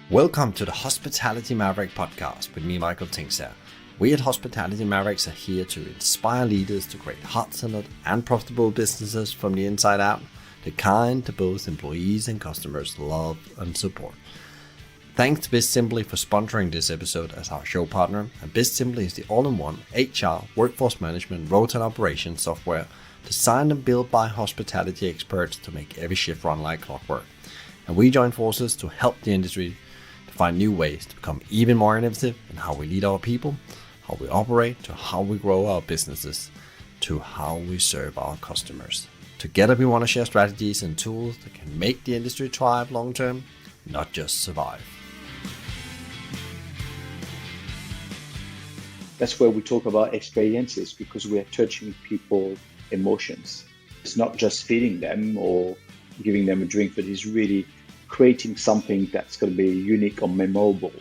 Welcome to the Hospitality Maverick podcast with me, Michael Tingsar. We at Hospitality Mavericks are here to inspire leaders to create hot-centered and profitable businesses from the inside out, the kind that both employees and customers love and support. Thanks to BizSimply for sponsoring this episode as our show partner. And BizSimply is the all-in-one HR, workforce management, road and operations software designed and built by hospitality experts to make every shift run like clockwork. And we join forces to help the industry to find new ways to become even more innovative in how we lead our people, how we operate, to how we grow our businesses, to how we serve our customers. Together we want to share strategies and tools that can make the industry thrive long term, not just survive. That's where we talk about experiences, because we are touching people's emotions. It's not just feeding them or giving them a drink, but it's really creating something that's going to be unique or memorable.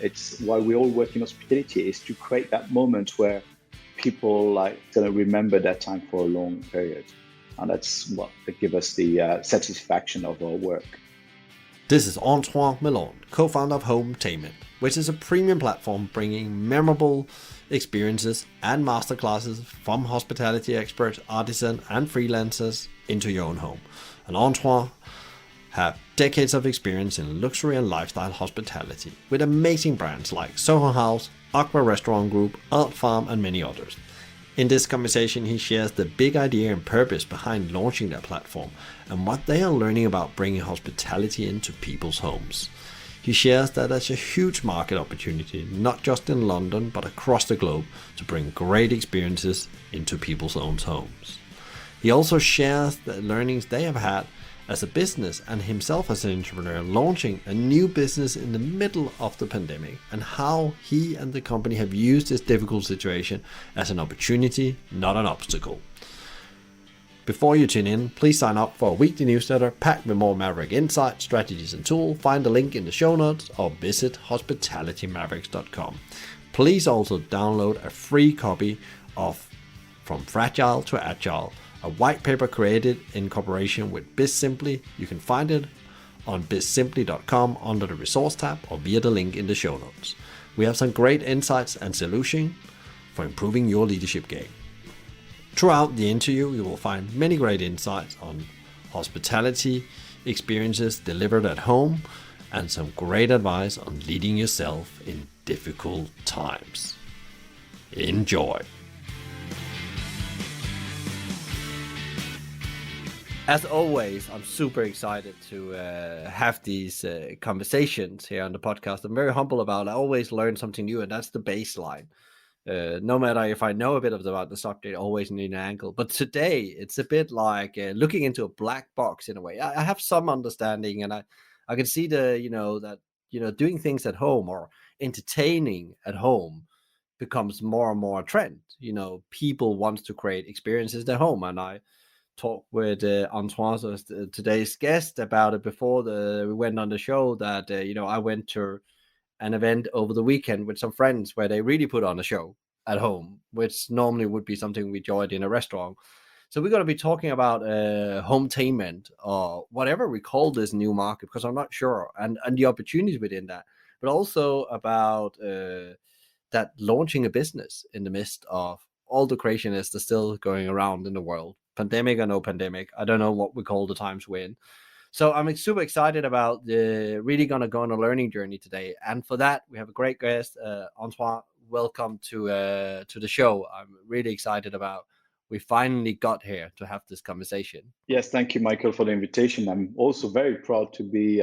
It's why we all work in hospitality, is to create that moment where people going to remember that time for a long period. And that's what gives us the satisfaction of our work. This is Antoine Melon, co-founder of HOMEtainment, which is a premium platform bringing memorable experiences and masterclasses from hospitality experts, artisans, and freelancers into your own home. And Antoine have decades of experience in luxury and lifestyle hospitality with amazing brands like Soho House, Aqua Restaurant Group, Alt Farm, and many others. In this conversation, he shares the big idea and purpose behind launching their platform and what they are learning about bringing hospitality into people's homes. He shares that there's a huge market opportunity, not just in London, but across the globe, to bring great experiences into people's own homes. He also shares the learnings they have had as a business and himself as an entrepreneur launching a new business in the middle of the pandemic, and how he and the company have used this difficult situation as an opportunity, not an obstacle. Before you tune in, please sign up for a weekly newsletter packed with more Maverick insights, strategies and tools. Find the link in the show notes or visit hospitalitymavericks.com. Please also download a free copy of From Fragile to Agile, a white paper created in cooperation with BizSimply. You can find it on bizsimply.com under the resource tab or via the link in the show notes. We have some great insights and solutions for improving your leadership game. Throughout the interview, you will find many great insights on hospitality experiences delivered at home and some great advice on leading yourself in difficult times. Enjoy. As always, I'm super excited to have these conversations here on the podcast. I'm very humble about it. I always learn something new, and that's the baseline. No matter if I know a bit about the subject, I always need an angle. But today, it's a bit like looking into a black box in a way. I have some understanding, and I can see that doing things at home or entertaining at home becomes more and more a trend. People want to create experiences at home, and I talked with Antoine, today's guest, about it before we went on the show, that I went to an event over the weekend with some friends where they really put on a show at home, which normally would be something we enjoyed in a restaurant. So we're going to be talking about HOMEtainment, or whatever we call this new market, because I'm not sure, and the opportunities within that, but also about that launching a business in the midst of all the craziness that's still going around in the world. Pandemic or no pandemic, I don't know what we call the times we're in. So I'm super excited about really going to go on a learning journey today. And for that, we have a great guest, Antoine. Welcome to the show. I'm really excited about we finally got here to have this conversation. Yes, thank you, Michael, for the invitation. I'm also very proud to be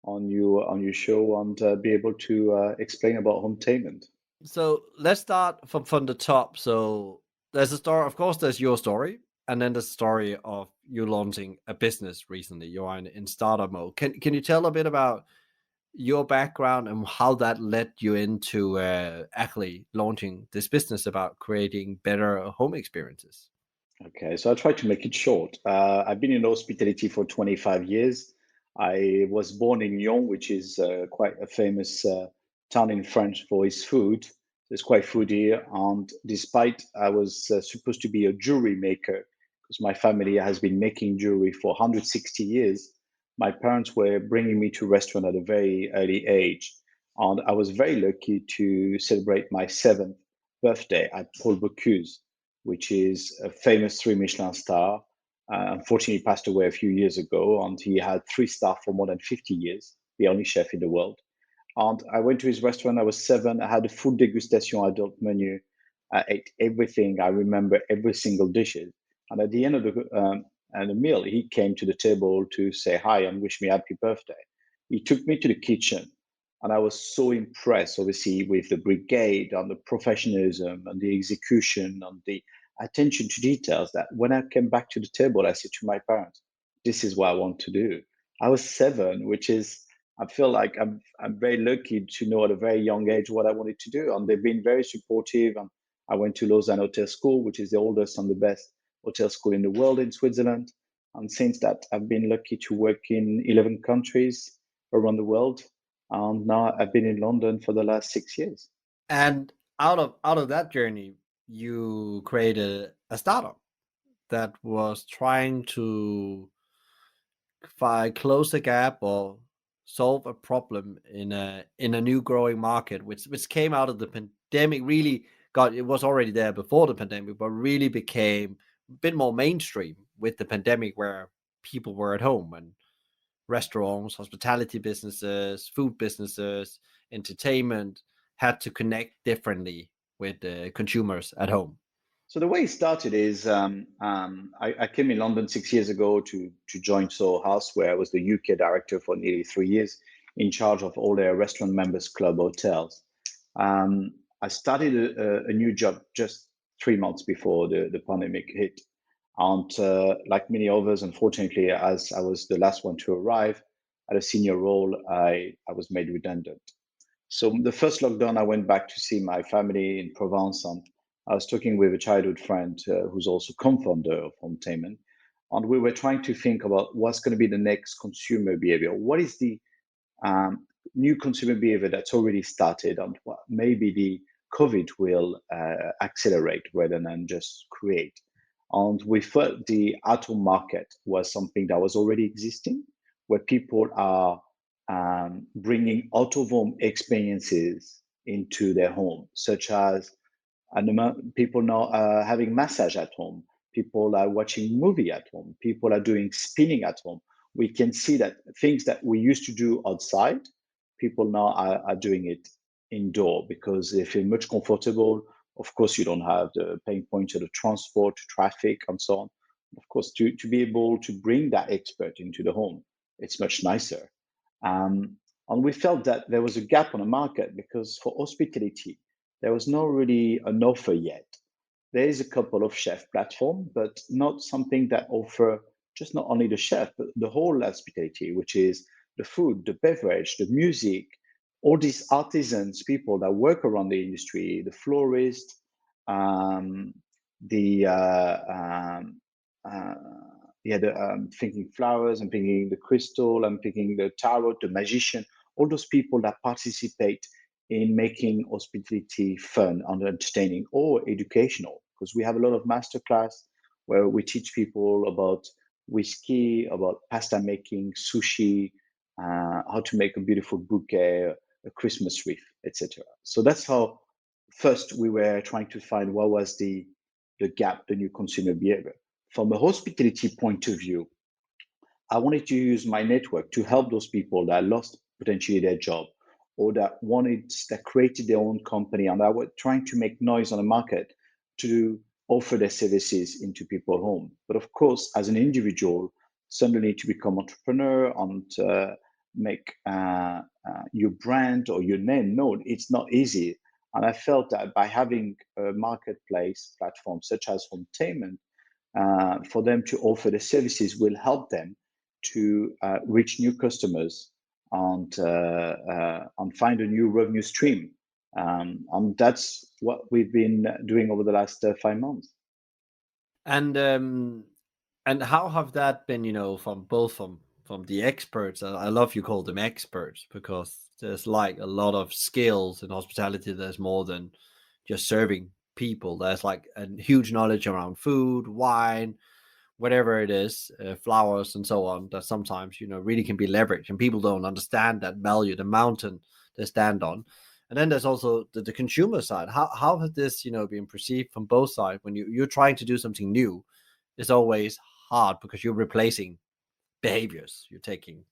on your show and be able to explain about HOMEtainment. So let's start from the top. So there's a story, of course, there's your story. And then the story of you launching a business recently. You're in startup mode. Can you tell a bit about your background and how that led you into actually launching this business about creating better home experiences? Okay, so I'll try to make it short. I've been in hospitality for 25 years. I was born in Lyon, which is quite a famous town in France for its food. It's quite foodie. And despite I was supposed to be a jewelry maker, because my family has been making jewelry for 160 years, My parents were bringing me to restaurant at a very early age, and I was very lucky to celebrate my seventh birthday at Paul Bocuse, which is a famous three Michelin star. Unfortunately, he passed away a few years ago, and he had three stars for more than 50 years, the only chef in the world. And I went to his restaurant. I was seven. I had a full degustation adult menu. I ate everything. I remember every single dishes. And at the end of the meal, he came to the table to say hi and wish me happy birthday. He took me to the kitchen, and I was so impressed, obviously, with the brigade and the professionalism and the execution and the attention to details that when I came back to the table, I said to my parents, "This is what I want to do." I was seven, which is I feel like I'm very lucky to know at a very young age what I wanted to do, and they've been very supportive. And I went to Lausanne Hotel School, which is the oldest and the best hotel school in the world in Switzerland. And since that, I've been lucky to work in 11 countries around the world. And now I've been in London for the last 6 years. And out of that journey, you created a startup that was trying to close a gap or solve a problem in a new growing market, which came out of the pandemic. Really got it was already there before the pandemic, but really became a bit more mainstream with the pandemic, where people were at home and restaurants, hospitality businesses, food businesses, entertainment had to connect differently with the consumers at home. So the way it started is I came in London 6 years ago to join Soho House, where I was the UK director for nearly 3 years, in charge of all their restaurant members club hotels. I started a new job just 3 months before the pandemic hit. And like many others, unfortunately, as I was the last one to arrive at a senior role, I was made redundant. So the first lockdown, I went back to see my family in Provence, and I was talking with a childhood friend who's also co-founder of HOMEtainment, and we were trying to think about what's going to be the next consumer behavior. What is the um, new consumer behavior that's already started, and what maybe the COVID will accelerate rather than just create. And we felt the at-home market was something that was already existing, where people are bringing out-of-home experiences into their home, such as and people now are having massage at home. People are watching movie at home. People are doing spinning at home. We can see that things that we used to do outside, people now are doing it indoor because they feel much comfortable. Of course, you don't have the pain points of the transport, traffic, and so on. Of course, to be able to bring that expert into the home, it's much nicer. Um, and we felt that there was a gap on the market because for hospitality, there was not really an offer yet. There is a couple of chef platform, but not something that offer just not only the chef, but the whole hospitality, which is the food, the beverage, the music, all these artisans, people that work around the industry, the florist, um, the uh, yeah, the thinking flowers, I'm thinking the crystal, I'm thinking the tarot, the magician, all those people that participate in making hospitality fun and entertaining or educational. Because we have a lot of masterclass where we teach people about whiskey, about pasta making, sushi, how to make a beautiful bouquet, a Christmas wreath, etc. So that's how first we were trying to find what was the gap, the new consumer behavior. From a hospitality point of view, I wanted to use my network to help those people that lost potentially their job or that created their own company and that were trying to make noise on the market to offer their services into people's home. But of course, as an individual, suddenly to become entrepreneur and make your brand or your name known, it's not easy. And I felt that by having a marketplace platform such as Hometainment, for them to offer the services will help them to reach new customers and find a new revenue stream. And that's what we've been doing over the last 5 months. And how have that been, from both from the experts? I love you call them experts, because there's like a lot of skills in hospitality. There's more than just serving people. There's like a huge knowledge around food, wine, whatever it is, flowers and so on, that sometimes really can be leveraged, and people don't understand that value, the mountain they stand on. And then there's also the consumer side. How has this been perceived from both sides when you're trying to do something new? It's always hard because you're replacing behaviors. You're taking,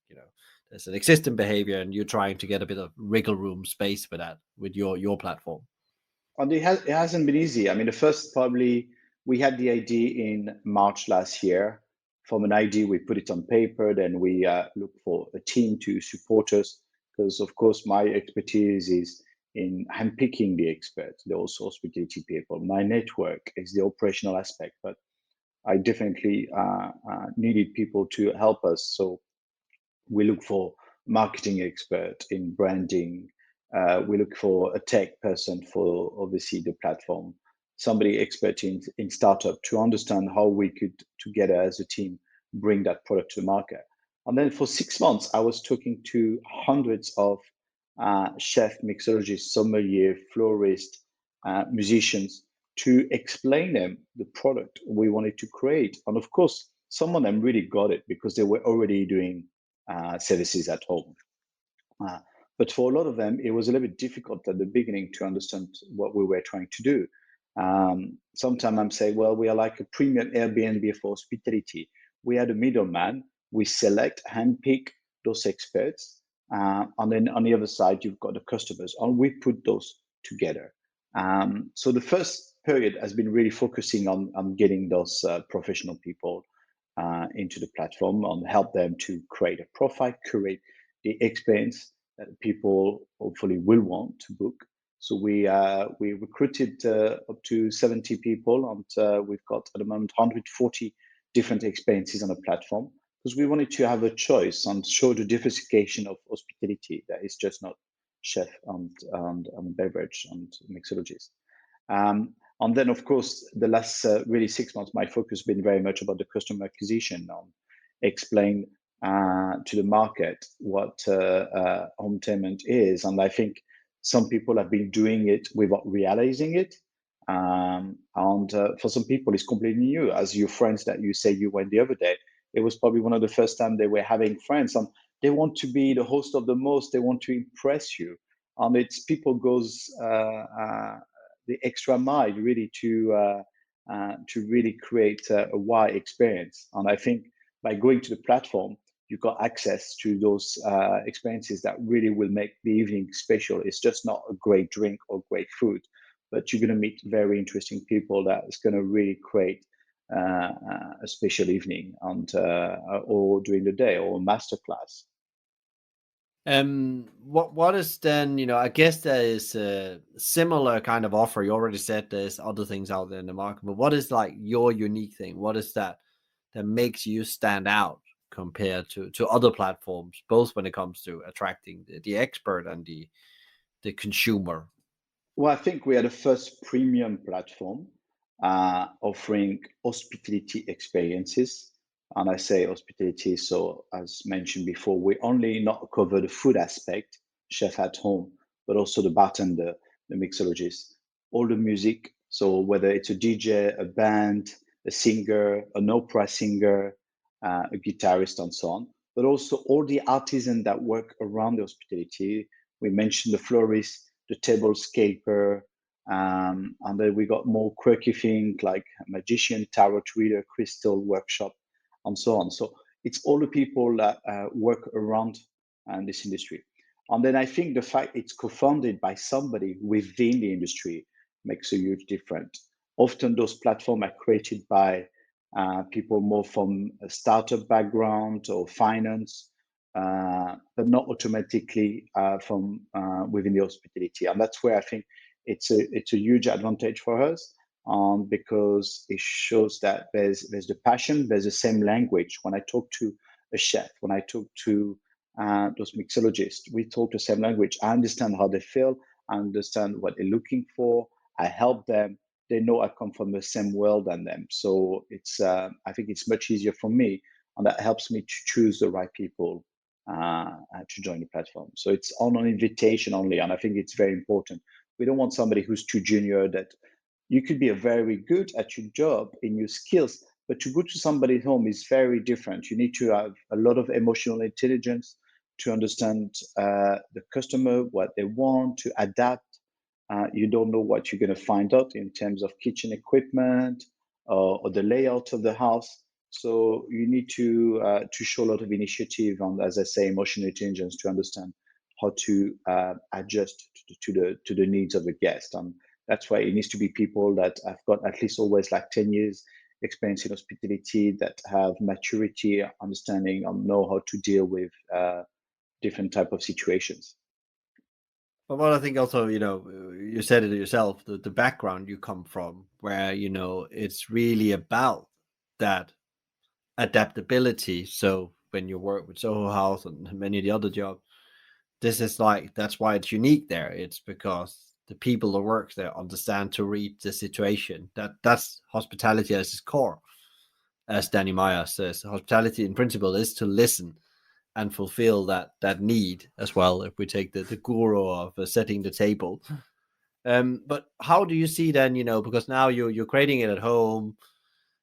there's an existing behavior and you're trying to get a bit of wriggle room space with that, with your platform. And it hasn't been easy. I mean, the first probably we had the idea in March last year. From an idea, we put it on paper, then we looked for a team to support us. Because, of course, my expertise is in handpicking the experts, those hospitality people. My network is the operational aspect, but I definitely needed people to help us. So we look for marketing expert in branding. We look for a tech person for obviously the platform, somebody expert in startup to understand how we could together as a team bring that product to the market. And then for 6 months, I was talking to hundreds of chef, mixologists, sommelier, florist, musicians to explain them the product we wanted to create. And of course, some of them really got it because they were already doing services at home. Uh, but for a lot of them, it was a little bit difficult at the beginning to understand what we were trying to do. Sometimes I'm saying, well, we are like a premium Airbnb for hospitality. We are the middleman. We select, handpick those experts. And then on the other side, you've got the customers, and we put those together. So the first period has been really focusing on getting those professional people into the platform and help them to create a profile, curate the experience that people hopefully will want to book. So we recruited up to 70 people, and we've got at the moment 140 different experiences on the platform because we wanted to have a choice and show the diversification of hospitality that is just not chef and beverage and mixologist. And then, of course, the last really 6 months, my focus has been very much about the customer acquisition, explain to the market what HOMEtainment is. And I think some people have been doing it without realizing it. And for some people, it's completely new. As your friends that you say you went the other day, it was probably one of the first time they were having friends, and they want to be the host of the most. They want to impress you, and it's people goes the extra mile really to really create a wide experience. And I think by going to the platform, you've got access to those experiences that really will make the evening special. It's just not a great drink or great food, but you're going to meet very interesting people that is going to really create a special evening and or during the day or a masterclass. What is then, I guess there is a similar kind of offer. You already said there's other things out there in the market, but what is like your unique thing? What is that makes you stand out compared to other platforms, both when it comes to attracting the expert and the consumer? Well, I think we are the first premium platform offering hospitality experiences. And I say hospitality, so as mentioned before, we only not cover the food aspect, chef at home, but also the bartender, the mixologist, all the music. So whether it's a DJ, a band, a singer, an opera singer, a guitarist, and so on, but also all the artisans that work around the hospitality. We mentioned the florist, the tablescaper, and then we got more quirky things like magician, tarot reader, crystal workshop, and so on. So it's all the people that work around this industry. And then I think the fact it's co-founded by somebody within the industry makes a huge difference. Often those platforms are created by people more from a startup background or finance, but not automatically from within the hospitality. And that's where I think it's a huge advantage for us, because it shows that there's the passion, there's the same language. When I talk to a chef, when I talk to those mixologists, we talk the same language. I understand how they feel, I understand what they're looking for. I help them. They know I come from the same world than them. So it's I think it's much easier for me, and that helps me to choose the right people to join the platform. So it's on an invitation only, and I think it's very important. We don't want somebody who's too junior. That you could be a very good at your job in your skills, But to go to somebody's home is very different. You need to have a lot of emotional intelligence to understand the customer, what they want, to adapt. You don't know what you're going to find out in terms of kitchen equipment or the layout of the house. So you need to show a lot of initiative and, as I say, emotional intelligence to understand how to adjust to the needs of the guest. And that's why it needs to be people that have got at least always like 10 years experience in hospitality, that have maturity, understanding, and know how to deal with different type of situations. But what I think also, you said it yourself, the background you come from, where, it's really about that adaptability. So when you work with Soho House and many of the other jobs, this is like, that's why it's unique there. It's because the people that work there understand to read the situation. That's hospitality as its core. As Danny Meyer says, hospitality in principle is to listen and fulfill that need as well. If we take the guru of setting the table, but how do you see then? Because now you're creating it at home,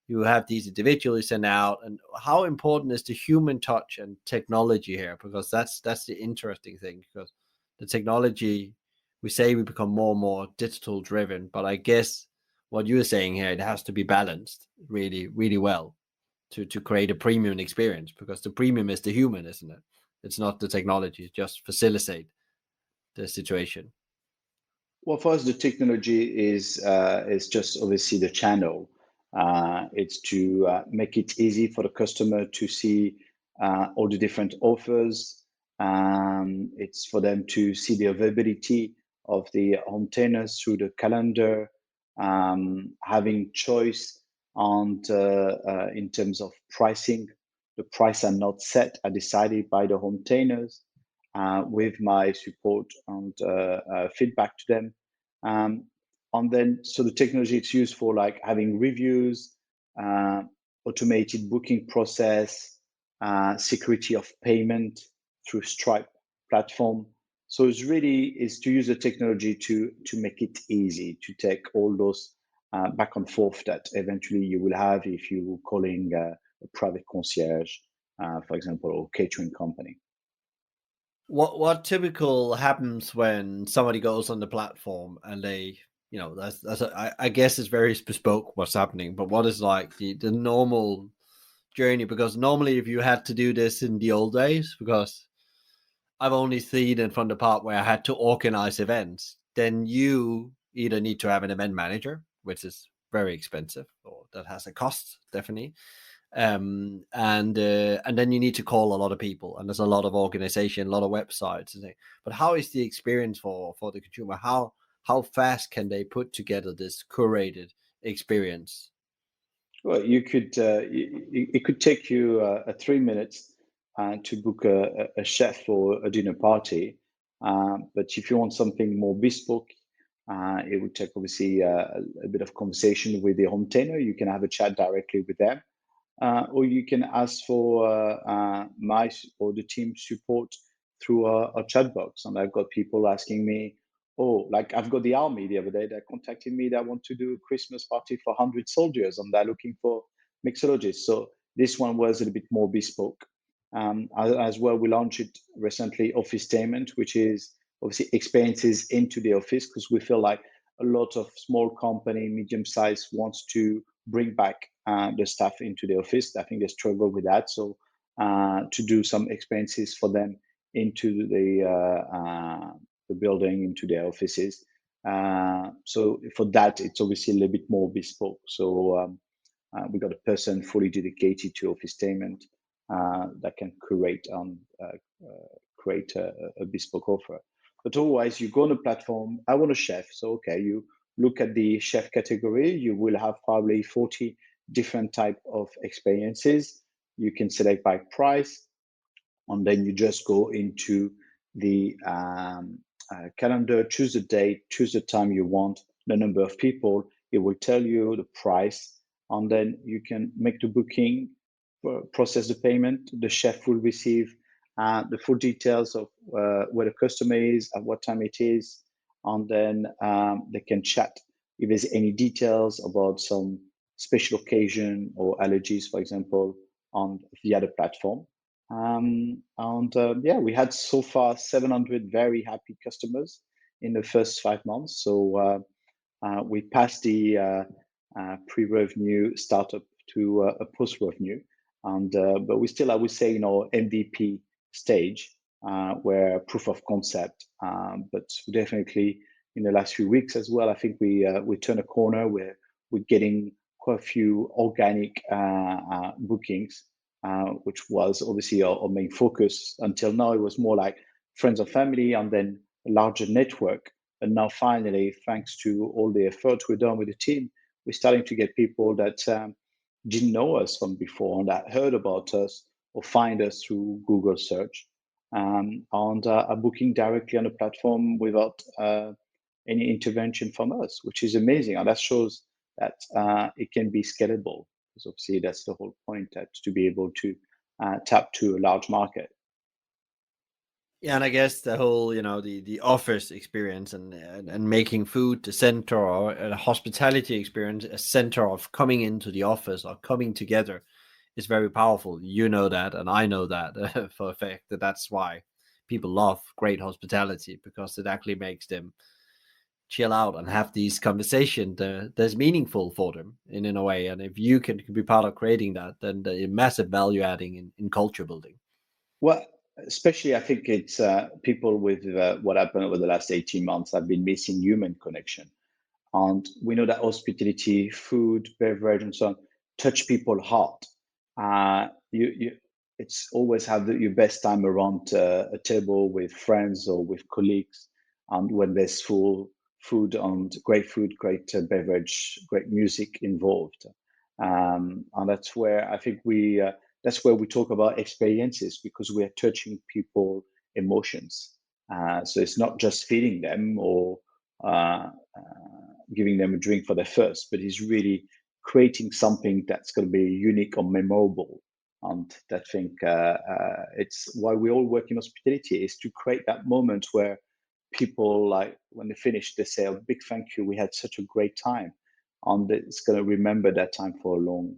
you have these individuals sent out, and how important is the human touch and technology here? Because that's the interesting thing. Because the technology, we say we become more and more digital driven, but I guess what you're saying here, it has to be balanced really, really well to create a premium experience, because the premium is the human, isn't it? It's not the technology, just facilitate the situation. Well, for us, the technology is just obviously the channel. It's to make it easy for the customer to see all the different offers. It's for them to see the availability of the home tenants through the calendar, having choice on in terms of pricing. The price are not set, are decided by the home tenants with my support and feedback to them. Um, and then, so the technology it's used for like having reviews, uh, automated booking process, security of payment through Stripe platform. So it's really is to use the technology to make it easy to take all those back and forth that eventually you will have if you're calling a private concierge, for example, or catering company. What typical happens when somebody goes on the platform and they, I guess it's very bespoke what's happening, but what is like the normal journey? Because normally if you had to do this in the old days, because I've only seen it from the part where I had to organize events, then you either need to have an event manager, which is very expensive, or that has a cost, definitely. And then you need to call a lot of people, and there's a lot of organization, a lot of websites. But how is the experience for the consumer? How fast can they put together this curated experience? Well, it could take you 3 minutes to book a chef for a dinner party. But if you want something more bespoke, it would take obviously a bit of conversation with the home trainer. You can have a chat directly with them, or you can ask for or the team support through a chat box. And I've got people asking me, oh, like I've got the army the other day that contacted me that want to do a Christmas party for 100 soldiers and they're looking for mixologists. So this one was a little bit more bespoke. As well, we launched it recently, HOMEtainment, which is obviously experiences into the office because we feel like a lot of small company, medium size wants to bring back the staff into the office. I think they struggle with that. So to do some experiences for them into the building, into their offices. So for that, it's obviously a little bit more bespoke. So we got a person fully dedicated to HOMEtainment that can create a bespoke offer. But otherwise, you go on a platform. I want a chef. So okay, you look at the chef category. You will have probably 40 different type of experiences. You can select by price, and then you just go into the calendar, choose the date, choose the time you want, the number of people. It will tell you the price, and then you can make the booking, process the payment. The chef will receive the full details of where the customer is, at what time it is, and then they can chat if there's any details about special occasion or allergies, for example, on via the platform. And yeah, we had so far 700 very happy customers in the first 5 months. So we passed the pre-revenue startup to a post-revenue, and but we still, I would say, MVP stage, where proof of concept. But definitely in the last few weeks as well, I think we turn a corner where we're getting quite a few organic bookings, which was obviously our main focus until now. It was more like friends and family, and then a larger network. And now, finally, thanks to all the effort we've done with the team, we're starting to get people that didn't know us from before and that heard about us or find us through Google search, and are booking directly on the platform without any intervention from us, which is amazing. And that shows that it can be scalable, because obviously that's the whole point, that to be able to tap to a large market. Yeah, and I guess the whole, the office experience and making food the center, or a hospitality experience a center of coming into the office or coming together is very powerful. You know that, and I know that for a fact, that's why people love great hospitality, because it actually makes them chill out and have these conversations that's meaningful for them in a way. And if you can be part of creating that, then the massive value adding in culture building. Well, especially I think it's people with what happened over the last 18 months have been missing human connection. And we know that hospitality, food, beverage, and so on touch people's heart. It's always have your best time around a table with friends or with colleagues, and when there's full food and great food, great beverage, great music involved. And that's where I think that's where we talk about experiences, because we are touching people emotions. So it's not just feeding them or uh, giving them a drink for their first, but he's really creating something that's going to be unique or memorable. And I think it's why we all work in hospitality, is to create that moment where people, like when they finish, they say, "A big thank you. We had such a great time," and it's going to remember that time for a long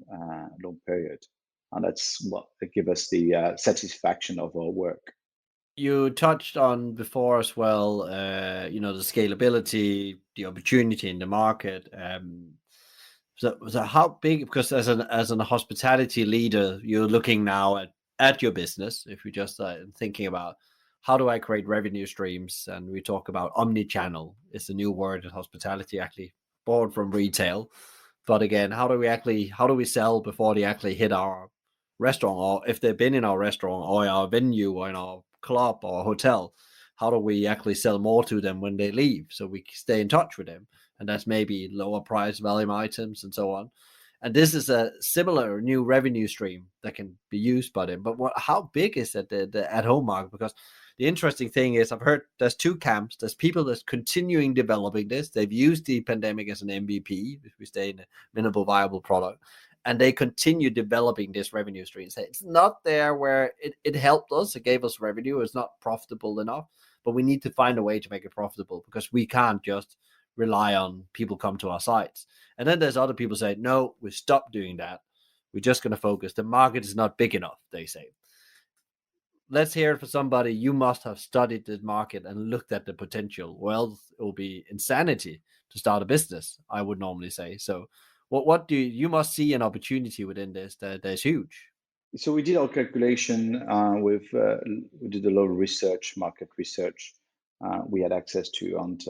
period. And that's what give us the satisfaction of our work. You touched on before as well, the scalability, the opportunity in the market. So how big? Because as an hospitality leader, you're looking now at your business. If you just thinking about how do I create revenue streams, and we talk about omni-channel is the new word in hospitality, actually born from retail. But again, how do we sell before they actually hit our restaurant, or if they've been in our restaurant or our venue or in our club or hotel, how do we actually sell more to them when they leave, so we stay in touch with them? And that's maybe lower price value items and so on. And this is a similar new revenue stream that can be used by them. But how big is it, the at home market? Because the interesting thing is, I've heard there's two camps. There's people that's continuing developing this. They've used the pandemic as an MVP, if we stay in a minimal viable product, and they continue developing this revenue stream. So it's not there where it helped us, it gave us revenue, it's not profitable enough, but we need to find a way to make it profitable, because we can't just rely on people come to our sites. And then there's other people say, no, we stop doing that. We're just going to focus. The market is not big enough, they say. Let's hear it for somebody. You must have studied the market and looked at the potential. Well, it will be insanity to start a business, I would normally say. So what do you must see an opportunity within this that's huge. So we did our calculation with we did a lot of research, market research. We had access to, and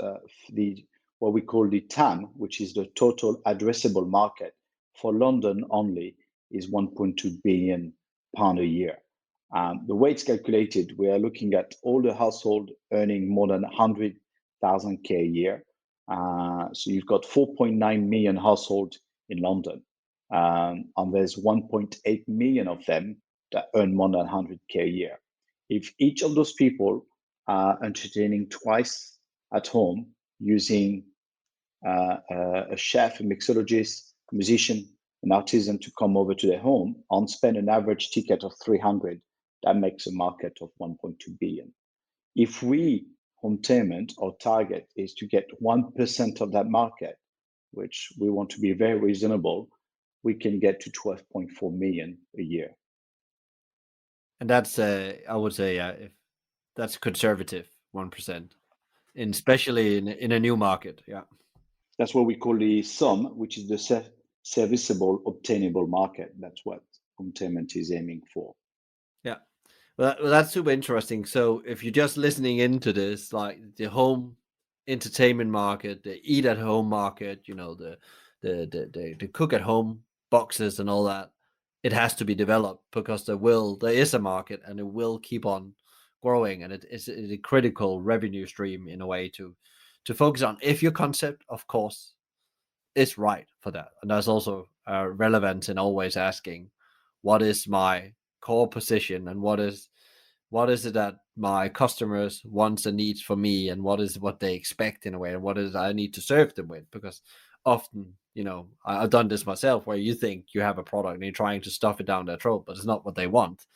the what we call the TAM, which is the total addressable market for London only, is 1.2 billion pound a year. The way it's calculated, we are looking at all the household earning more than 100,000 k a year. So you've got 4.9 million households in London, and there's 1.8 million of them that earn more than 100k a year. If each of those people are entertaining twice at home using a chef, a mixologist, a musician, an artisan to come over to their home and spend an average ticket of 300, that makes a market of 1.2 billion. If we, HOMEtainment, our target is to get 1% of that market, which we want to be very reasonable, we can get to 12.4 million a year. And that's I would say if that's conservative 1%, especially in a new market. Yeah. That's what we call the SOM, which is the serviceable obtainable market. That's what HOMEtainment is aiming for. Yeah. Well, that's super interesting. So if you're just listening into this, like the home entertainment market, the eat at home market, the cook at home boxes and all that, it has to be developed because there is a market and it will keep on growing, and it's a critical revenue stream in a way to focus on if your concept, of course, is right for that. And there's also relevance in always asking, what is my core position, and what is it that my customers wants and needs from me, and what they expect in a way, and what is I need to serve them with. Because often, I've done this myself, where you think you have a product and you're trying to stuff it down their throat, but it's not what they want.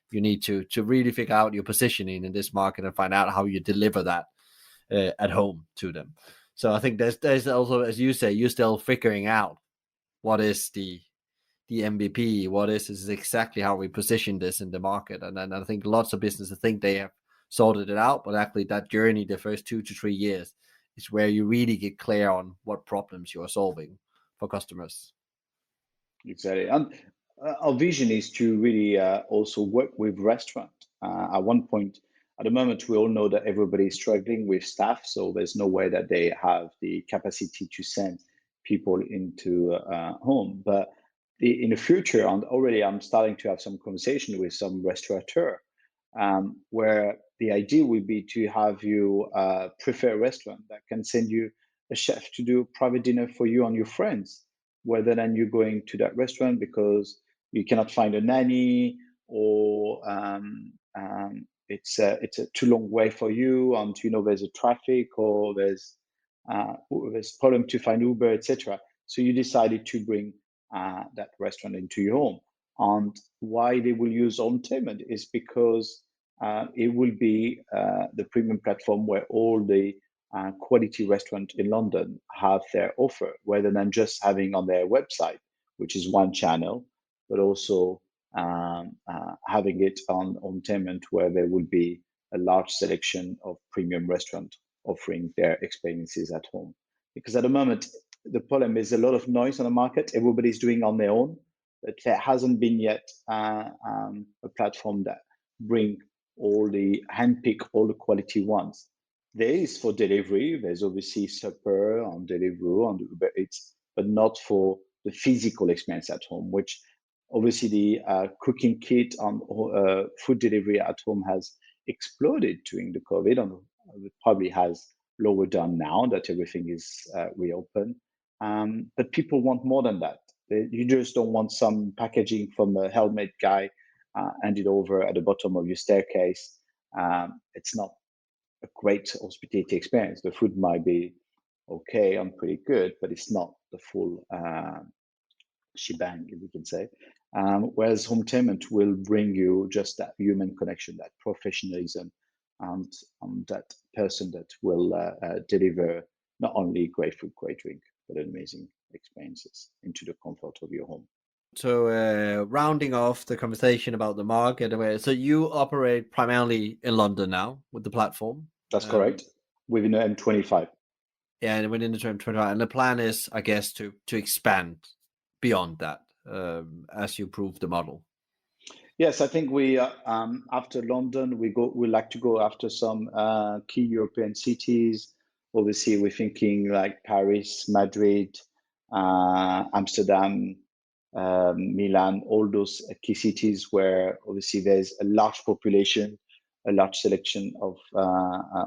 You need to really figure out your positioning in this market and find out how you deliver that at home to them. So I think there's also, as you say, you're still figuring out what is the MVP, what is exactly how we position this in the market. And then I think lots of businesses think they have sorted it out, but actually that journey, the first 2 to 3 years, is where you really get clear on what problems you are solving for customers. Exactly. And our vision is to really also work with restaurants. At one point, at the moment, we all know that everybody is struggling with staff, so there's no way that they have the capacity to send people into home. But in the future, and already I'm starting to have some conversation with some restaurateur, where the idea would be to have you prefer a restaurant that can send you a chef to do a private dinner for you and your friends, rather than you going to that restaurant because you cannot find a nanny, or it's a too long way for you, and there's a traffic, or there's problem to find Uber, etc. So you decided to bring that restaurant into your home. And why they will use HOMEtainment is because it will be the premium platform where all the quality restaurants in London have their offer, rather than just having on their website, which is one channel, but also having it on HOMEtainment, where there will be a large selection of premium restaurants offering their experiences at home. Because at the moment, the problem is a lot of noise on the market. Everybody's doing on their own, but there hasn't been yet a platform that bring handpick all the quality ones. There is for delivery. There's obviously Supper on Deliveroo on Uber Eats, but not for the physical experience at home. Which obviously the cooking kit on food delivery at home has exploded during the COVID, and it probably has lowered down now that everything is reopened. But people want more than that. You just don't want some packaging from a helmet guy handed over at the bottom of your staircase. It's not a great hospitality experience. The food might be okay and pretty good, but it's not the full shebang, if we can say. Whereas HOMEtainment will bring you just that human connection, that professionalism, and that person that will deliver not only great food, great drink, but amazing experiences into the comfort of your home. So rounding off the conversation about the market, so you operate primarily in London now with the platform. That's correct. Within the M25. Yeah, and within the term 25, and the plan is, I guess, to expand beyond that as you prove the model. Yes, I think we after London, we like to go after some key European cities. Obviously, we're thinking like Paris, Madrid, Amsterdam, Milan, all those key cities where obviously there's a large population, a large selection of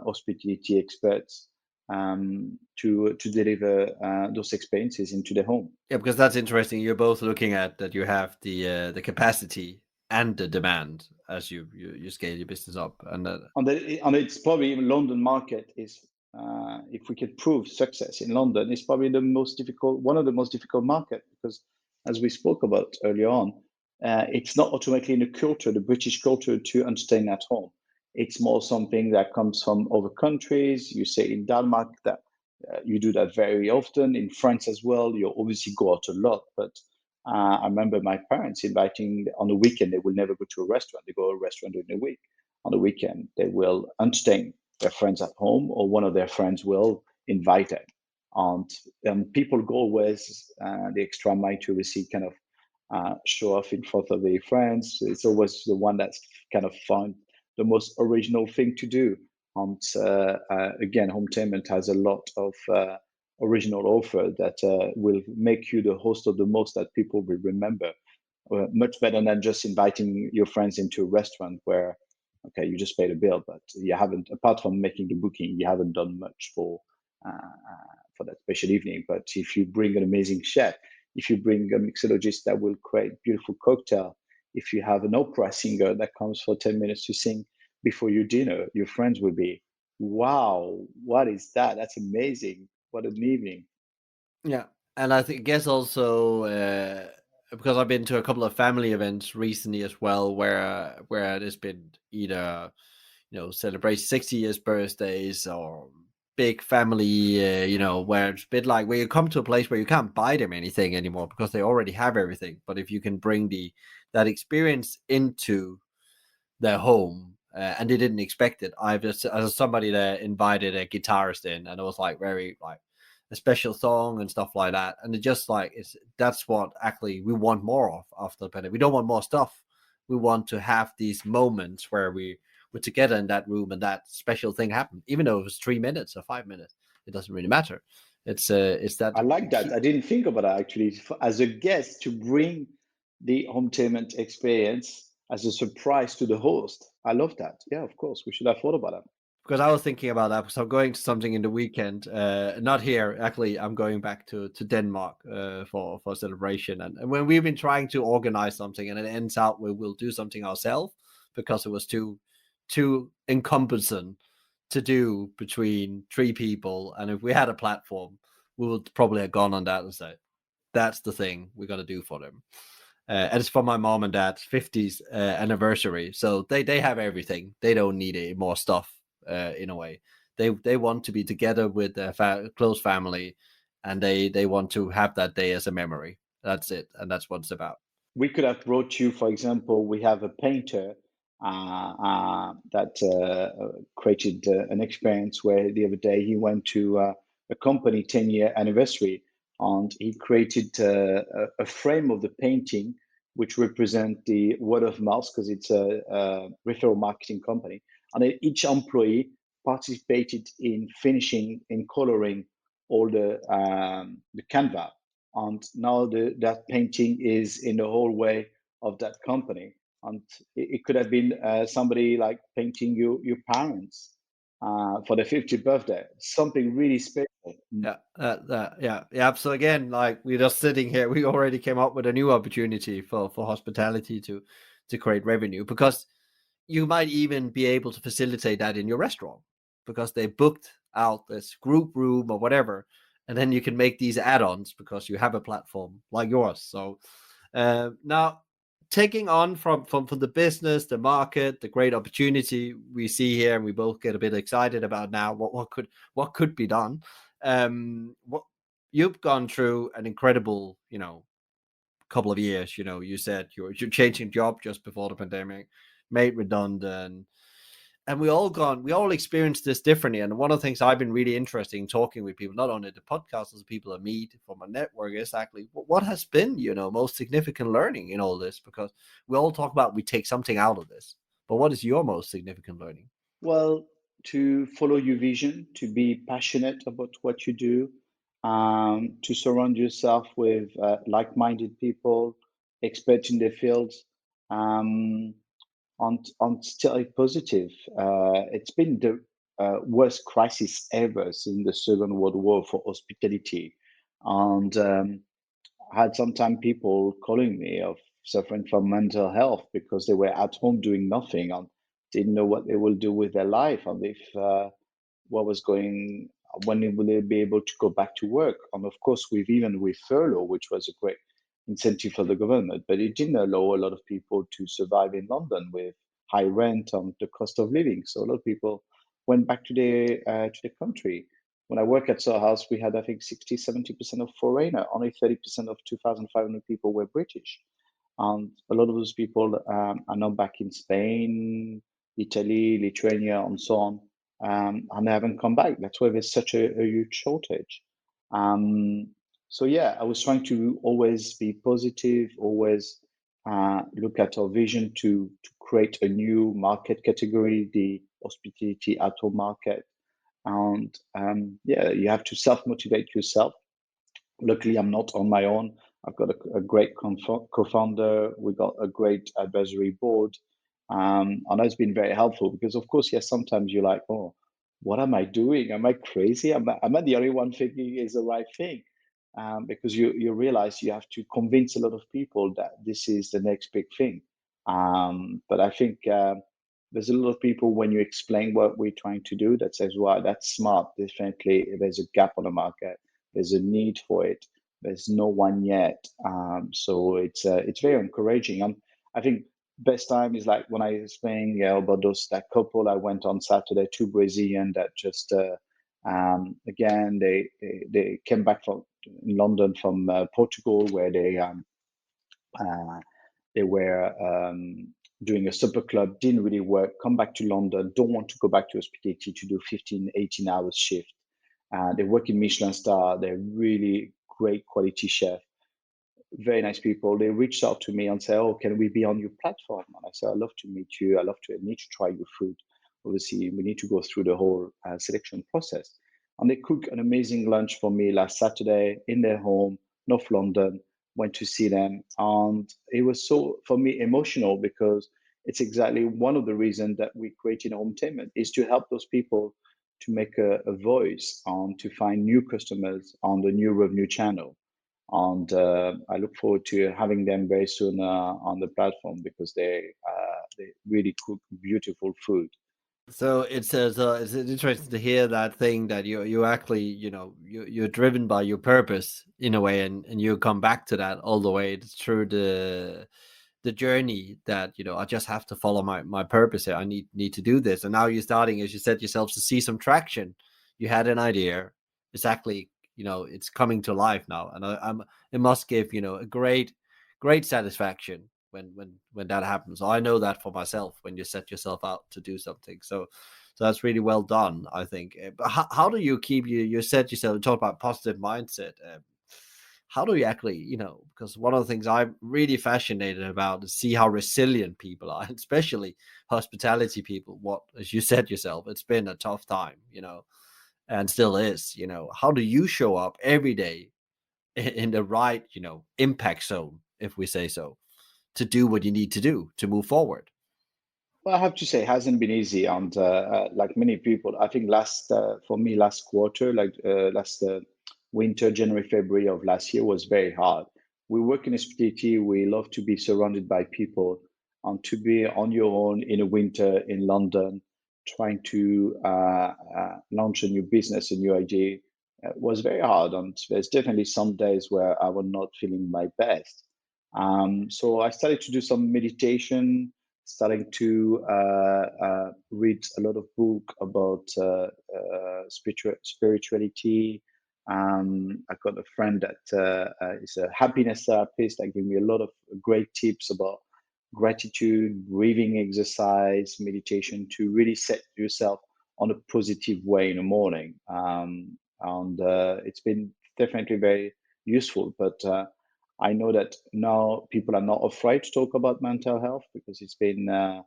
hospitality experts to deliver those experiences into the home. Yeah, because that's interesting. You're both looking at that. You have the capacity and the demand as you scale your business up, and it's probably even London market is if we could prove success in London, it's probably one of the most difficult market, because as we spoke about earlier on, it's not automatically in the British culture to entertain at home. It's more something that comes from other countries. You say in Denmark that you do that very often. In France as well, you obviously go out a lot, but I remember my parents inviting on the weekend. They will never go to a restaurant. They go to a restaurant during the week. On the weekend, they will entertain their friends at home, or one of their friends will invite them. And people go always the extra mile to receive kind of show off in front of their friends. It's always the one that's kind of fun, the most original thing to do. And again, Hometainment has a lot of original offer that will make you the host of the most that people will remember. Much better than just inviting your friends into a restaurant where, okay, you just paid a bill, but you haven't, apart from making the booking, you haven't done much for that special evening. But if you bring an amazing chef, if you bring a mixologist that will create beautiful cocktail, if you have an opera singer that comes for 10 minutes to sing before your dinner, your friends will be, wow, what is that? That's amazing. What an evening. Yeah, and I think guess also because I've been to a couple of family events recently as well, where there's been either celebrate 60 years birthdays or big family, where it's a bit like where you come to a place where you can't buy them anything anymore because they already have everything. But if you can bring the that experience into their home, and they didn't expect it. I've just as somebody that invited a guitarist in, and it was like very like a special song and stuff like that. And it just like it's that's what actually we want more of after the pandemic. We don't want more stuff. We want to have these moments where we're together in that room and that special thing happened, even though it was 3 minutes or 5 minutes. It doesn't really matter. It's I that like that. key. I didn't think about that actually. As a guest, to bring the Hometainment experience as a surprise to the host. I love that. Yeah, of course. We should have thought about that. Because I was thinking about that because I'm going to something in the weekend. Not here, actually. I'm going back to Denmark for celebration. And when we've been trying to organize something, and it ends out we'll do something ourselves because it was too encompassing to do between three people. And if we had a platform, we would probably have gone on that and said, "That's the thing we're gonna do for them." And it's for my mom and dad's 50th anniversary, so they have everything. They don't need more stuff in a way. They want to be together with their close family, and they want to have that day as a memory. That's it, and that's what it's about. We could have brought you, for example, we have a painter that created an experience where the other day he went to a company 10-year anniversary, and he created a frame of the painting which represent the word of mouth because it's a referral marketing company. And then each employee participated in finishing, in coloring all the canvas, and now that painting is in the hallway of that company. And it could have been somebody like painting your parents for their 50th birthday, something really special. Yeah, yeah, yeah. So again, like we're just sitting here, we already came up with a new opportunity for hospitality to create revenue because you might even be able to facilitate that in your restaurant because they booked out this group room or whatever, and then you can make these add-ons because you have a platform like yours. So now taking on from the business, the market, the great opportunity we see here, and we both get a bit excited about now what could be done. What you've gone through an incredible, couple of years. You said you're changing job just before the pandemic, made redundant, and we all experienced this differently. And one of the things I've been really interested in talking with people, not only the podcasters, the people I meet from my network, is actually what has been most significant learning in all this, because we all talk about we take something out of this, but what is your most significant learning? Well, to follow your vision, to be passionate about what you do, to surround yourself with like-minded people, experts in their fields, um, and stay positive. It's been the worst crisis ever since the Second World War for hospitality, and I had sometimes people calling me of suffering from mental health because they were at home doing nothing and didn't know what they will do with their life, and if what was going, when will they be able to go back to work. And of course, with furlough, which was a great incentive for the government, but it didn't allow a lot of people to survive in London with high rent and the cost of living. So a lot of people went back to the country. when I work at Soho House, we had, I think, 60, 70% of foreigner. Only 30% of 2,500 people were British. And a lot of those people are now back in Spain, Italy, Lithuania, and so on, and they haven't come back. That's why there's such a huge shortage. Um, so yeah, I was trying to always be positive, always look at our vision to create a new market category, the hospitality at home market. And yeah, you have to self motivate yourself. Luckily, I'm not on my own. I've got a great co-founder. We got a great advisory board, and that's been very helpful because, of course, yes, sometimes you're like, oh, what am I doing? Am I crazy? Am I the only one thinking is the right thing? Because you realize you have to convince a lot of people that this is the next big thing. But I think there's a lot of people when you explain what we're trying to do that says, "Wow, that's smart. Definitely, there's a gap on the market. There's a need for it. There's no one yet." So it's very encouraging. I think best time is like when I explained, about those that couple I went on Saturday, two Brazilian that just again they came back from London from Portugal where uh, they were doing a supper club, didn't really work, come back to London, don't want to go back to hospitality to do 15, 18 hours shift. They work in Michelin star. They're really great quality chef, very nice people. They reached out to me and said, "Oh, can we be on your platform?" And I said, "I'd love to meet you. I need to try your food. Obviously, we need to go through the whole selection process." And they cooked an amazing lunch for me last Saturday in their home, North London. Went to see them, and it was so for me emotional because it's exactly one of the reasons that we created HOMEtainment is to help those people to make a voice and to find new customers on the new revenue channel. And I look forward to having them very soon on the platform because they really cook beautiful food. So it's interesting to hear that thing that you actually you're driven by your purpose in a way, and you come back to that all the way through the journey that I just have to follow my purpose here. I need to do this, and now you're starting, as you said yourself, to see some traction. You had an idea, exactly, it's coming to life now, and it must give a great satisfaction when that happens. I know that for myself when you set yourself out to do something. So that's really well done, I think. But how do you keep you said yourself, you talk about positive mindset. How do you actually, because one of the things I'm really fascinated about is see how resilient people are, especially hospitality people. What, as you said yourself, it's been a tough time, and still is. How do you show up every day in the right, impact zone, if we say so, to do what you need to do to move forward? Well, I have to say, it hasn't been easy. And like many people, I think for me, last quarter, like last winter, January, February of last year was very hard. We work in hospitality. We love to be surrounded by people, and to be on your own in a winter in London, trying to launch a new business, a new idea, was very hard. And there's definitely some days where I was not feeling my best. So I started to do some meditation, starting to read a lot of book about spirituality. I've got a friend that is a happiness therapist that gave me a lot of great tips about gratitude, breathing exercise, meditation to really set yourself on a positive way in the morning. And it's been definitely very useful. But I know that now people are not afraid to talk about mental health because it's been a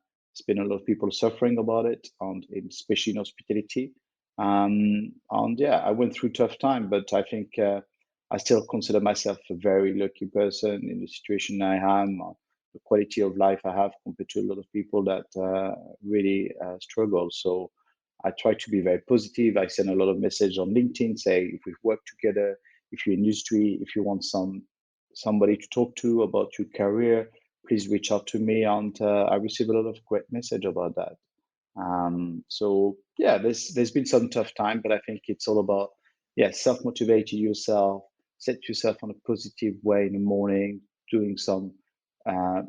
lot of people suffering about it, and especially in hospitality. And yeah, I went through tough time, but I think I still consider myself a very lucky person in the situation I am, the quality of life I have compared to a lot of people that really struggle. So I try to be very positive. I send a lot of messages on LinkedIn, say if we work together, if you're in industry, if you want somebody to talk to about your career, please reach out to me. And I receive a lot of great message about that. So yeah, there's been some tough time, but I think it's all about self motivating yourself, set yourself on a positive way in the morning, doing some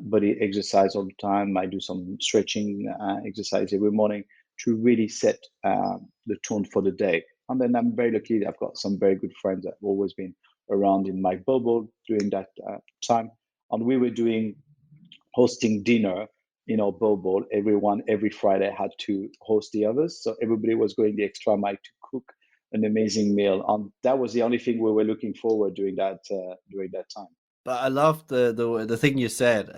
body exercise all the time. I do some stretching exercise every morning to really set the tone for the day. And then I'm very lucky that I've got some very good friends that have always been around in my bubble during that time. And we were doing hosting dinner in our bubble. Everyone every Friday had to host the others, so everybody was going the extra mile to cook an amazing meal, and that was the only thing we were looking forward during that time. But I love the thing you said,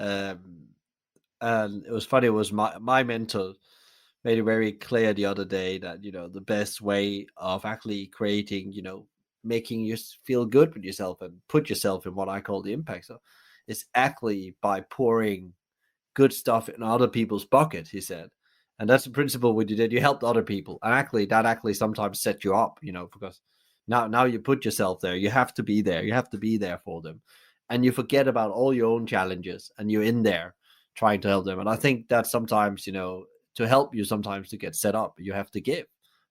and it was funny. It was my mentor made it very clear the other day that the best way of actually creating, making you feel good with yourself and put yourself in what I call the impact. So it's actually by pouring good stuff in other people's bucket, he said. And that's the principle what you did. You helped other people. And actually that actually sometimes set you up, because now you put yourself there. You have to be there. You have to be there for them. And you forget about all your own challenges and you're in there trying to help them. And I think that sometimes, to help you sometimes to get set up, you have to give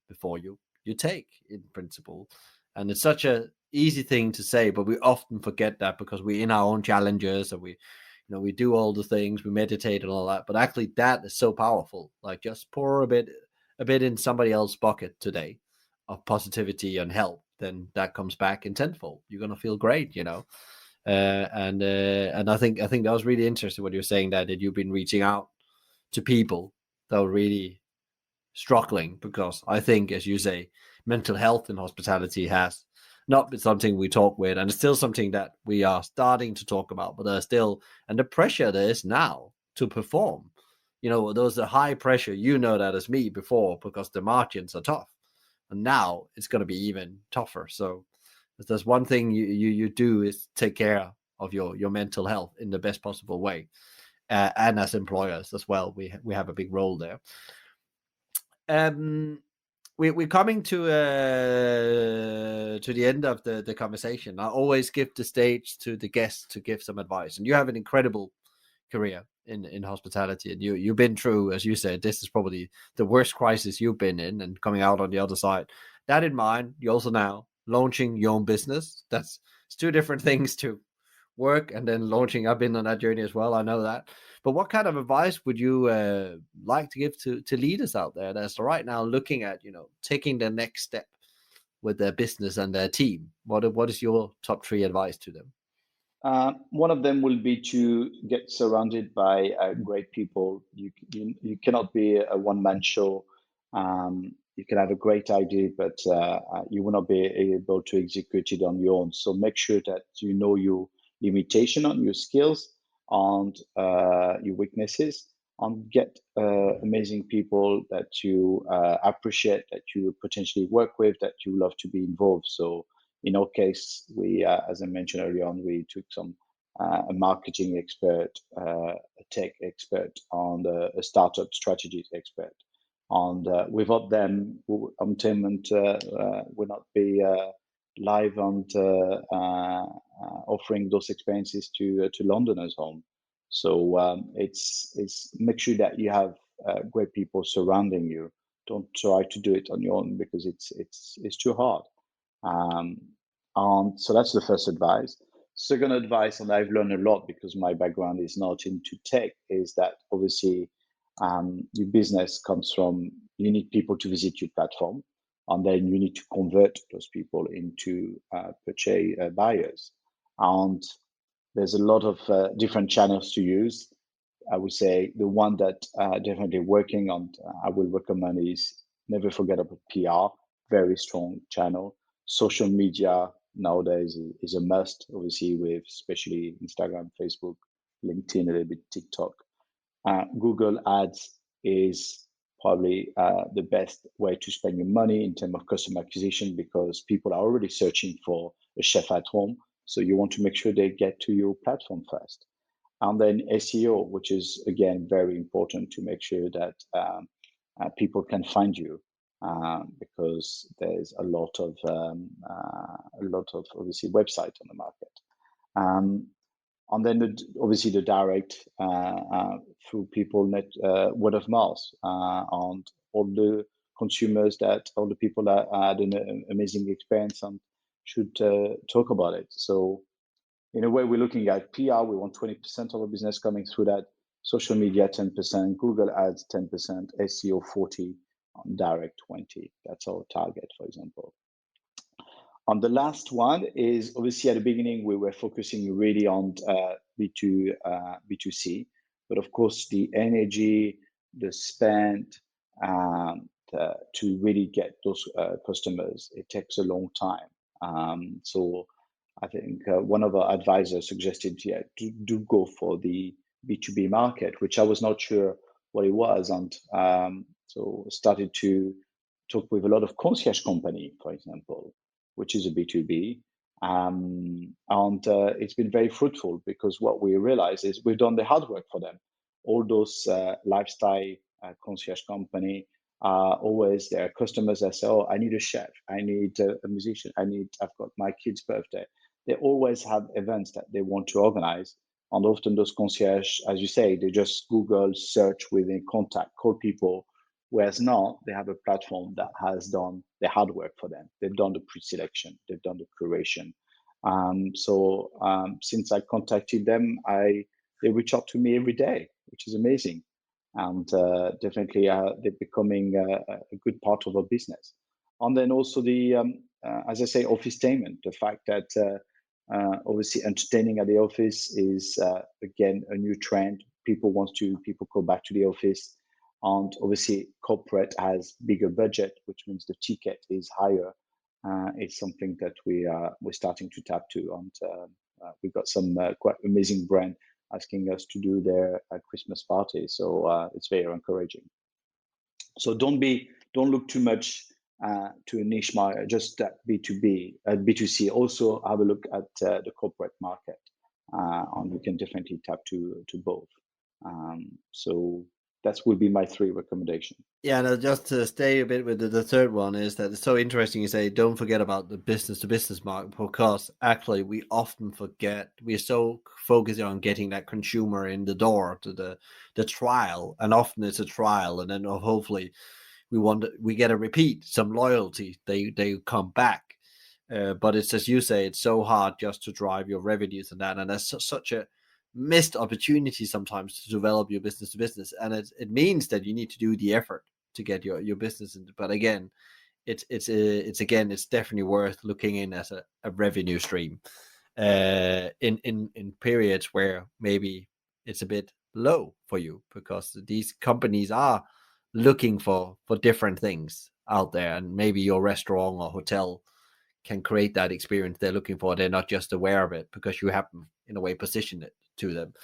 before you take in principle. And it's such a easy thing to say, but we often forget that because we're in our own challenges and we do all the things, we meditate and all that, but actually that is so powerful. Like just pour a bit in somebody else's bucket today of positivity and help, then that comes back in tenfold. You're gonna feel great. And I think that was really interesting what you're saying, that you've been reaching out to people that were really struggling, because I think, as you say, mental health in hospitality has not been something we talk with, and it's still something that we are starting to talk about. But there's still, and the pressure there is now to perform. Those are high pressure. You know that as me before, because the margins are tough, and now it's going to be even tougher. So, if there's one thing you do is take care of your mental health in the best possible way, and as employers as well, we have a big role there. Um, we're coming to the end of the conversation. I always give the stage to the guests to give some advice, and you have an incredible career in hospitality, and you've been through, as you said, this is probably the worst crisis you've been in, and coming out on the other side. That in mind, you also now launching your own business. It's two different things to work and then launching. I've been on that journey as well, I know that. But what kind of advice would you like to give to leaders out there that's right now looking at taking the next step with their business and their team? What is your top three advice to them? One of them will be to get surrounded by great people. You cannot be a one-man show. You can have a great idea, but you will not be able to execute it on your own. So make sure that you know your limitation on your skills and your weaknesses, and get amazing people that you appreciate, that you potentially work with, that you love to be involved. So in our case, we, as I mentioned earlier on, we took some a marketing expert, a tech expert, and a startup strategies expert. And without them, Entertainment will not be live and offering those experiences to Londoners home. So it's make sure that you have great people surrounding you. Don't try to do it on your own because it's too hard. Um, and so that's the first advice. Second advice, and I've learned a lot because my background is not into tech, is that obviously your business comes from you need people to visit your platform, and then you need to convert those people into purchase buyers. And there's a lot of different channels to use. I would say the one that definitely working on, I will recommend is never forget about PR, very strong channel. Social media nowadays is a must, obviously, with especially Instagram, Facebook, LinkedIn, a little bit TikTok. Google Ads is probably the best way to spend your money in terms of customer acquisition because people are already searching for a chef at home. So you want to make sure they get to your platform first. And then SEO, which is again very important to make sure that people can find you because there's a lot of obviously websites on the market. Um, and then obviously the direct through people word of mouth and all the consumers that all the people that had an amazing experience and should talk about it. So in a way, we're looking at PR. We want 20% of our business coming through that. Social media 10%, Google Ads 10%, SEO 40, on direct 20. That's our target, for example. On the last one is obviously at the beginning we were focusing really on B2C, but of course the energy, the spend to really get those customers, it takes a long time. So I think one of our advisors suggested, yeah, do go for the B2B market, which I was not sure what it was, and so started to talk with a lot of concierge company, for example, which is a B2B. And it's been very fruitful because what we realize is we've done the hard work for them. All those lifestyle concierge company are always their customers that say, oh, I need a chef, I need a musician, I've got my kid's birthday. They always have events that they want to organize. And often those concierge, as you say, they just Google, search within contact, call people. Whereas now they have a platform that has done the hard work for them. They've done the pre-selection, they've done the curation. So since I contacted them, they reach out to me every day, which is amazing, and definitely they're becoming a good part of our business. And then also as I say, HOMEtainment, the fact that obviously entertaining at the office is again a new trend. People go back to the office, and obviously corporate has bigger budget, which means the ticket is higher. It's something that we're starting to tap to, and we've got some quite amazing brand asking us to do their Christmas party. So it's very encouraging. So don't look too much to a niche market, just B2B, B2C. Also have a look at the corporate market, and we can definitely tap to both. So that would be my 3 recommendations. Yeah, and just to stay a bit with the third one is that it's so interesting you say don't forget about the business to business market, because actually we often forget, we're so focused on getting that consumer in the door to the trial, and often it's a trial, and then hopefully we get a repeat, some loyalty, they come back. But it's, as you say, it's so hard just to drive your revenues and that, and that's such a missed opportunity sometimes to develop your business to business, and it means that you need to do the effort to get your business into. But again, it's definitely worth looking in as a revenue stream in periods where maybe it's a bit low for you, because these companies are looking for different things out there, and maybe your restaurant or hotel can create that experience they're looking for. They're not just aware of it because you have in a way positioned it to them.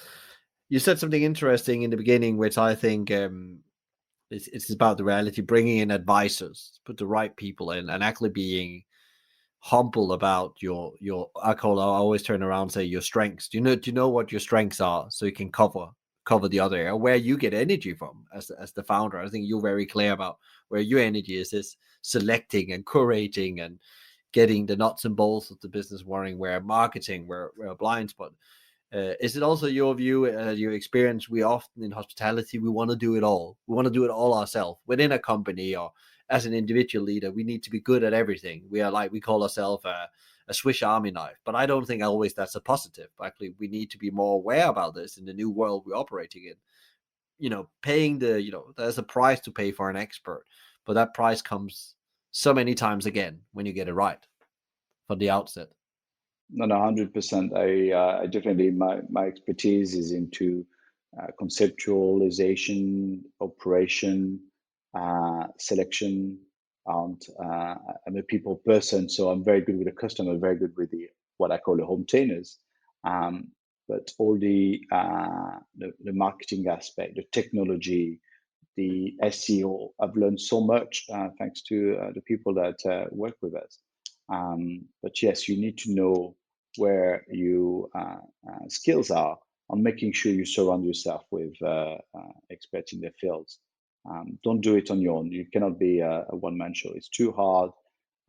You said something interesting in the beginning, which I think it's about the reality, bringing in advisors, put the right people in, and actually being humble about your I always turn around and say your strengths. Do you know what your strengths are, so you can cover the other area, where you get energy from as the founder. I think you're very clear about where your energy is selecting and curating and getting the nuts and bolts of the business running, where marketing, where a blind spot. Is it also your view, your experience? We often in hospitality, we want to do it all. We want to do it all ourselves within a company or as an individual leader. We need to be good at everything. We call ourselves a Swiss Army knife, but I don't think always that's a positive. Actually, we need to be more aware about this in the new world we're operating in. Paying there's a price to pay for an expert, but that price comes so many times again when you get it right from the outset. No, 100%. I definitely, my expertise is into conceptualization, operation, selection, and I'm a people person, so I'm very good with the customer, very good with what I call the HOMEtainers. But all the marketing aspect, the technology, the SEO, I've learned so much thanks to the people that work with us. But yes, you need to know where your skills are, on making sure you surround yourself with experts in their fields. Don't do it on your own. You cannot be a one-man show. It's too hard.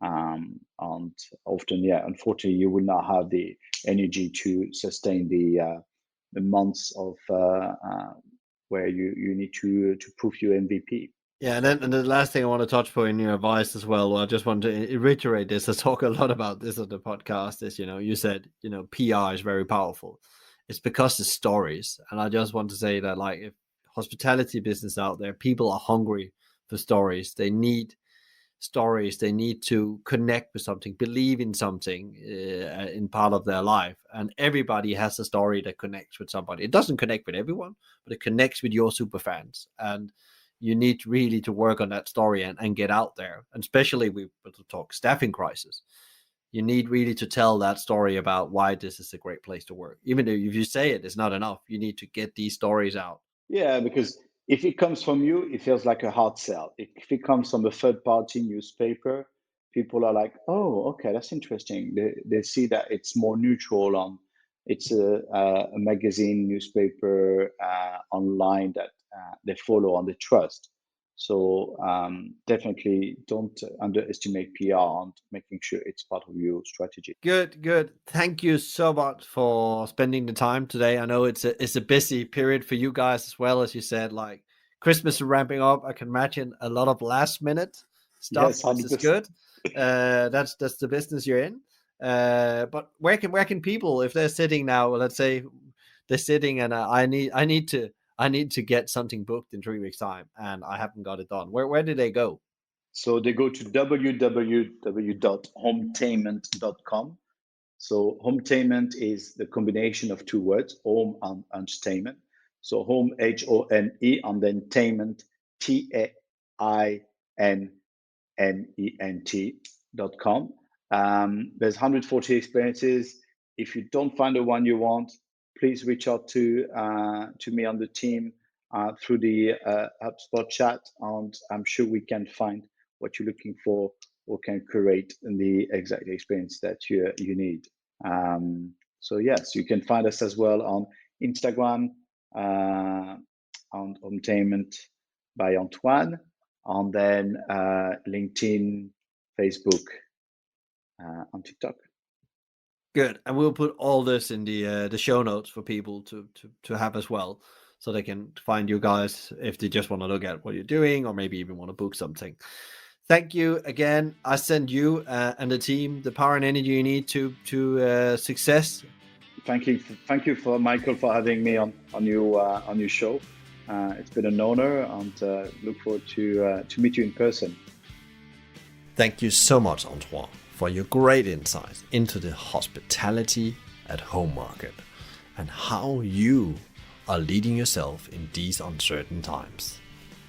And often, unfortunately, you will not have the energy to sustain the months of where you need to prove your MVP. Yeah, and the last thing I want to touch upon in your advice as well, I just want to reiterate this. I talk a lot about this on the podcast. Is you said PR is very powerful. It's because the stories, and I just want to say that, like, if hospitality business out there, people are hungry for for stories. They need stories. They need to connect with something, believe in something in part of their life. And everybody has a story that connects with somebody. It doesn't connect with everyone, but it connects with your super fans. And you need really to work on that story and get out there. And especially we talk staffing crisis. You need really to tell that story about why this is a great place to work. Even if you say it's not enough, you need to get these stories out. Yeah, because if it comes from you, it feels like a hard sell. If it comes from a third-party newspaper, people are like, "Oh, okay, that's interesting." They see that it's more neutral on, it's a magazine, newspaper, online that they follow and they trust. So definitely don't underestimate PR and making sure it's part of your strategy. Good, good. Thank you so much for spending the time today. I know it's a busy period for you guys as well, as you said, like Christmas is ramping up. I can imagine a lot of last minute stuff, Yes, which is 100%. good. That's the business you're in. But where can people, if they're sitting now, let's say they're sitting and I need to get something booked in 3 weeks time and I haven't got it done. Where do they go? So they go to www.hometainment.com. So HOMEtainment is the combination of two words, home and entertainment. So home, HOME, and then tainment, TAINMENT.com. There's 140 experiences. If you don't find the one you want, please reach out to me on the team through the HubSpot chat, and I'm sure we can find what you're looking for or can create the exact experience that you need. So yes, you can find us as well on Instagram, on HOMEtainment by Antoine, and then LinkedIn, Facebook, on TikTok. Good, and we'll put all this in the show notes for people to have as well, so they can find you guys if they just want to look at what you're doing, or maybe even want to book something. Thank you again. I send you and the team the power and energy you need to success. Thank you for Michael for having me on your show. It's been an honor, and look forward to meet you in person. Thank you so much, Antoine, for your great insights into the hospitality at home market and how you are leading yourself in these uncertain times.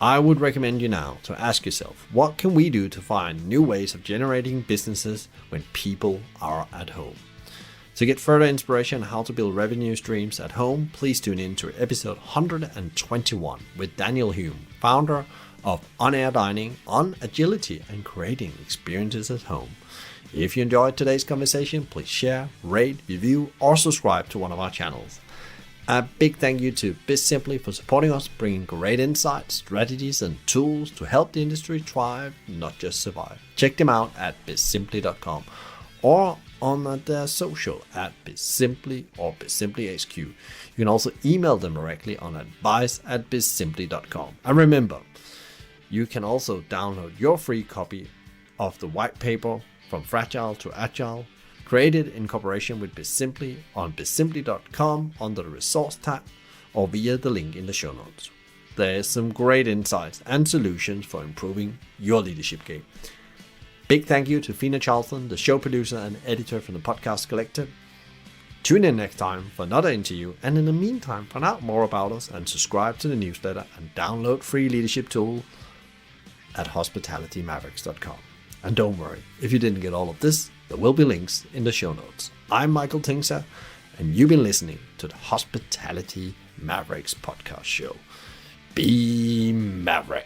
I would recommend you now to ask yourself, what can we do to find new ways of generating businesses when people are at home? To get further inspiration on how to build revenue streams at home, please tune in to episode 121 with Daniel Hume, founder of On-Air Dining on Agility and Creating Experiences at Home. If you enjoyed today's conversation, please share, rate, review, or subscribe to one of our channels. A big thank you to BizSimply for supporting us, bringing great insights, strategies, and tools to help the industry thrive, not just survive. Check them out at bizsimply.com or on their social at BizSimply or BizSimplyHQ. You can also email them directly on advice@bizsimply.com. And remember, you can also download your free copy of the white paper From Fragile to Agile, created in cooperation with BizSimply on bizsimply.com under the resource tab or via the link in the show notes. There's some great insights and solutions for improving your leadership game. Big thank you to Fina Charlton, the show producer and editor from the Podcast Collective. Tune in next time for another interview, and in the meantime, find out more about us and subscribe to the newsletter and download free leadership tool at hospitalitymavericks.com. And don't worry, if you didn't get all of this, there will be links in the show notes. I'm Michael Tingsa, and you've been listening to the Hospitality Mavericks podcast show. Be Maverick.